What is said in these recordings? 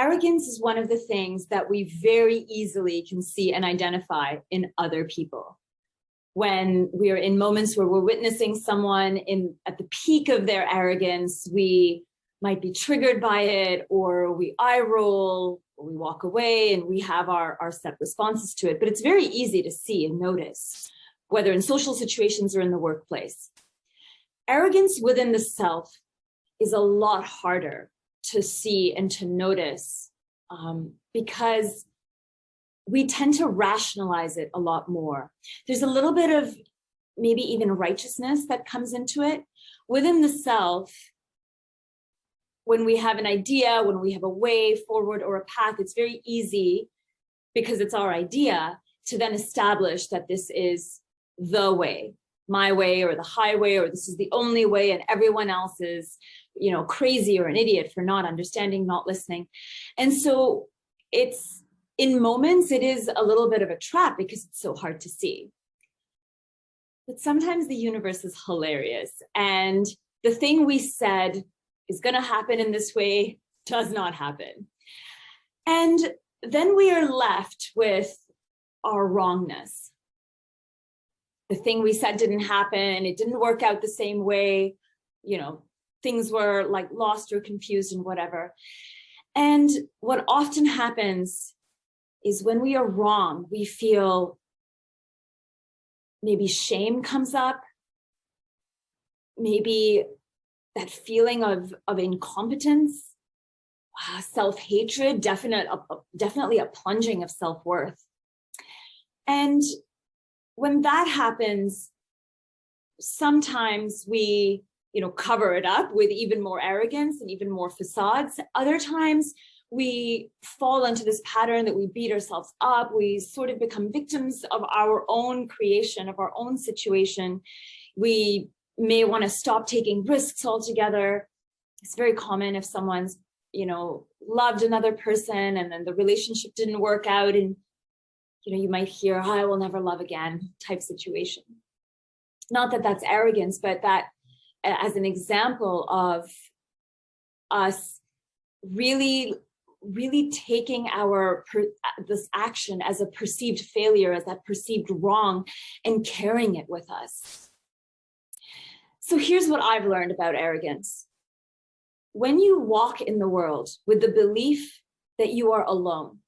Arrogance is one of the things that we very easily can see and identify in other people. When we are in moments where we're witnessing someone at the peak of their arrogance, we might be triggered by it, or we eye roll, or we walk away, and we have our set responses to it. But it's very easy to see and notice, whether in social situations or in the workplace. Arrogance within the self is a lot harder to see and to notice because we tend to rationalize it a lot more. There's a little bit of maybe even righteousness that comes into it. Within the self, when we have an idea, when we have a way forward or a path, it's very easy, because it's our idea, to then establish that this is the way, my way, or the highway, or this is the only way, and everyone else is, crazy or an idiot for not understanding, not listening. And so in moments, it is a little bit of a trap because it's so hard to see. But sometimes the universe is hilarious, and the thing we said is going to happen in this way does not happen. And then we are left with our wrongness. The thing we said didn't happen. It didn't work out the same way. Things were like lost or confused and whatever. And what often happens is when we are wrong, we feel maybe shame comes up, maybe that feeling of incompetence, self-hatred, definitely a plunging of self-worth. And when that happens, sometimes we cover it up with even more arrogance and even more facades. Other times we fall into this pattern that we beat ourselves up. We sort of become victims of our own creation, of our own situation. We may want to stop taking risks altogether. It's very common if someone's, loved another person and then the relationship didn't work out, and, you might hear, I will never love again type situation. Not that that's arrogance, but that as an example of us really taking this action as a perceived failure, as that perceived wrong, and carrying it with us. So here's what I've learned about arrogance. When you walk in the world with the belief that you are alone,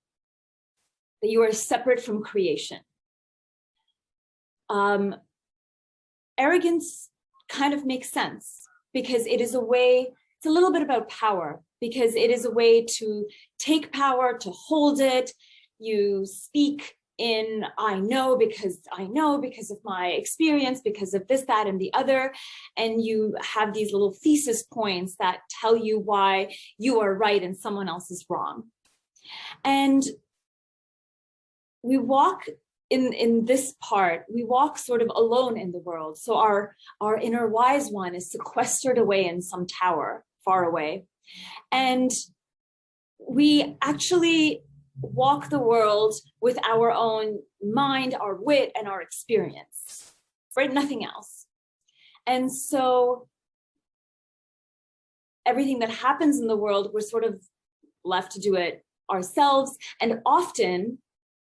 that you are separate from creation, arrogance kind of makes sense, because it is a way, it's a little bit about power, because it is a way to take power, to hold it. You speak in I know because of my experience, because of this, that, and the other. And you have these little thesis points that tell you why you are right and someone else is wrong. And we walk in this part, we walk sort of alone in the world. So our inner wise one is sequestered away in some tower far away. And we actually walk the world with our own mind, our wit, and our experience, right? Nothing else. And so everything that happens in the world, we're sort of left to do it ourselves. And often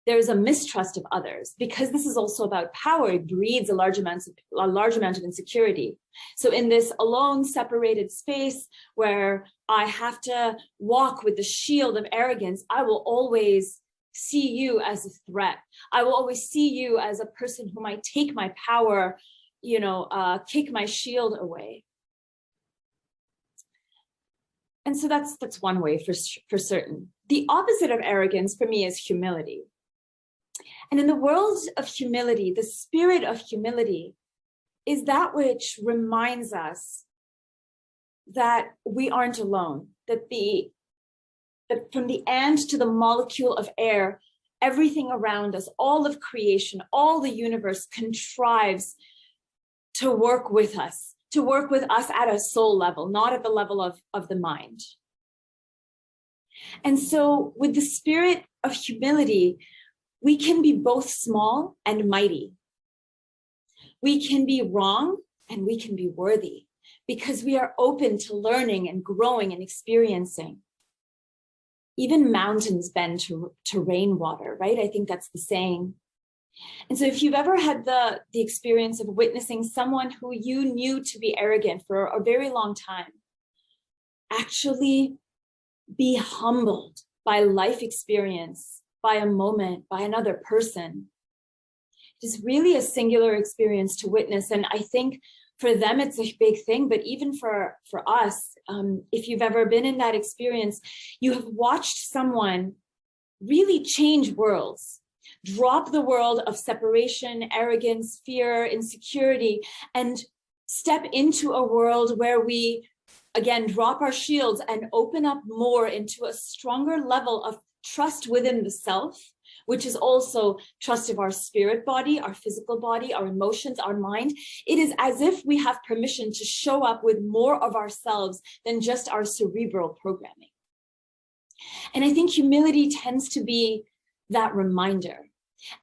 there's a mistrust of others, because this is also about power. It breeds a large amount of insecurity. So in this alone, separated space where I have to walk with the shield of arrogance, I will always see you as a threat. I will always see you as a person who might take my power, kick my shield away. And so that's one way for certain. The opposite of arrogance for me is humility. And in the world of humility, the spirit of humility is that which reminds us that we aren't alone, that from the ant to the molecule of air, everything around us, all of creation, all the universe contrives to work with us at a soul level, not at the level of the mind. And so with the spirit of humility, we can be both small and mighty. We can be wrong and we can be worthy, because we are open to learning and growing and experiencing. even mountains bend to rainwater, right? I think that's the saying. And so if you've ever had the experience of witnessing someone who you knew to be arrogant for a very long time, actually be humbled by life experience, by a moment, by another person, it is really a singular experience to witness. And I think for them, it's a big thing, but even for us, if you've ever been in that experience, you have watched someone really change worlds, drop the world of separation, arrogance, fear, insecurity, and step into a world where we, again, drop our shields and open up more into a stronger level of trust within the self, which is also trust of our spirit body, our physical body, our emotions, our mind. It is as if we have permission to show up with more of ourselves than just our cerebral programming. And I think humility tends to be that reminder.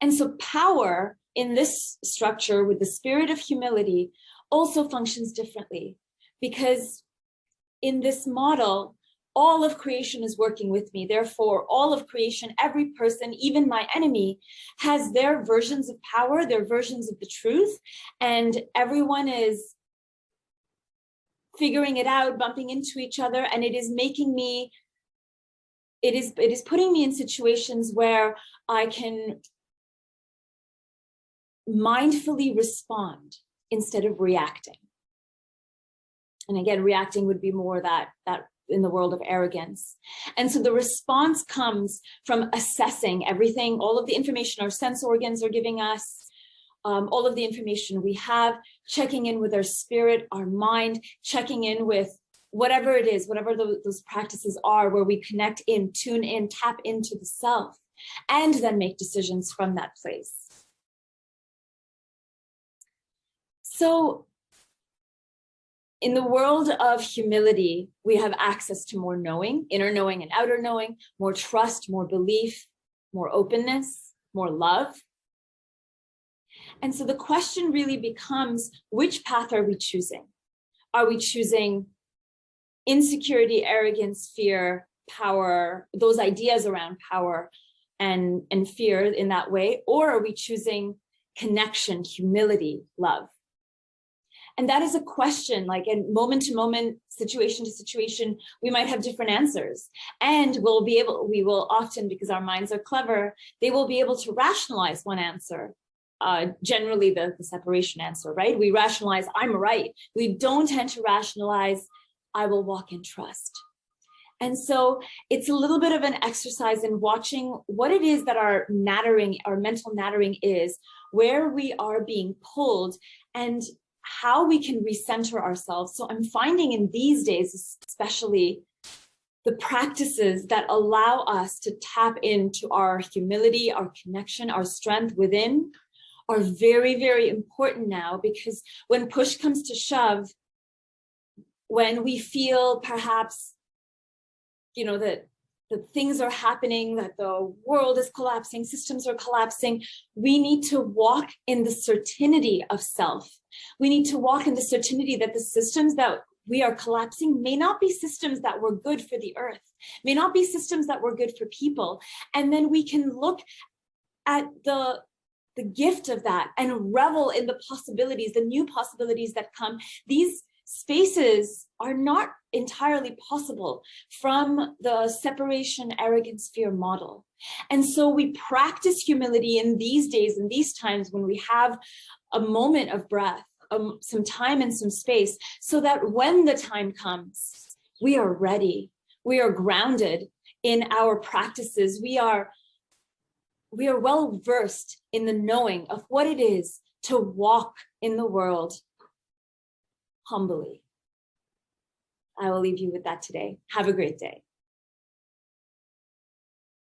And so power in this structure with the spirit of humility also functions differently, because in this model, all of creation is working with me. Therefore, all of creation, every person, even my enemy, has their versions of power, their versions of the truth, and everyone is figuring it out, bumping into each other, and it is making me, it is putting me in situations where I can mindfully respond instead of reacting. And again, reacting would be more that in the world of arrogance. And so the response comes from assessing everything, all of the information our sense organs are giving us, all of the information we have, checking in with our spirit, our mind, checking in with whatever it is, whatever those practices are, where we connect in, tune in, tap into the self, and then make decisions from that place. So in the world of humility, we have access to more knowing, inner knowing and outer knowing, more trust, more belief, more openness, more love. And so the question really becomes, which path are we choosing? Are we choosing insecurity, arrogance, fear, power, those ideas around power and fear in that way? Or are we choosing connection, humility, love? And that is a question, like in moment to moment, situation to situation, we might have different answers. And we will often, because our minds are clever, they will be able to rationalize one answer. Generally the separation answer, right? We rationalize, I'm right. We don't tend to rationalize, I will walk in trust. And so it's a little bit of an exercise in watching what it is that our nattering, our mental nattering is, where we are being pulled, and how we can recenter ourselves. So I'm finding in these days, especially, the practices that allow us to tap into our humility, our connection, our strength within are very, very important now, because when push comes to shove, when we feel perhaps, that things are happening, that the world is collapsing, systems are collapsing, we need to walk in the certainty of self. We need to walk in the certainty that the systems that we are collapsing may not be systems that were good for the earth, may not be systems that were good for people. And then we can look at the gift of that and revel in the possibilities, the new possibilities that come. These spaces are not entirely possible from the separation, arrogance, fear model. And so we practice humility in these days, in these times when we have a moment of breath, some time and some space, so that when the time comes, we are ready, we are grounded in our practices, we are well versed in the knowing of what it is to walk in the world humbly. I will leave you with that today. Have a great day.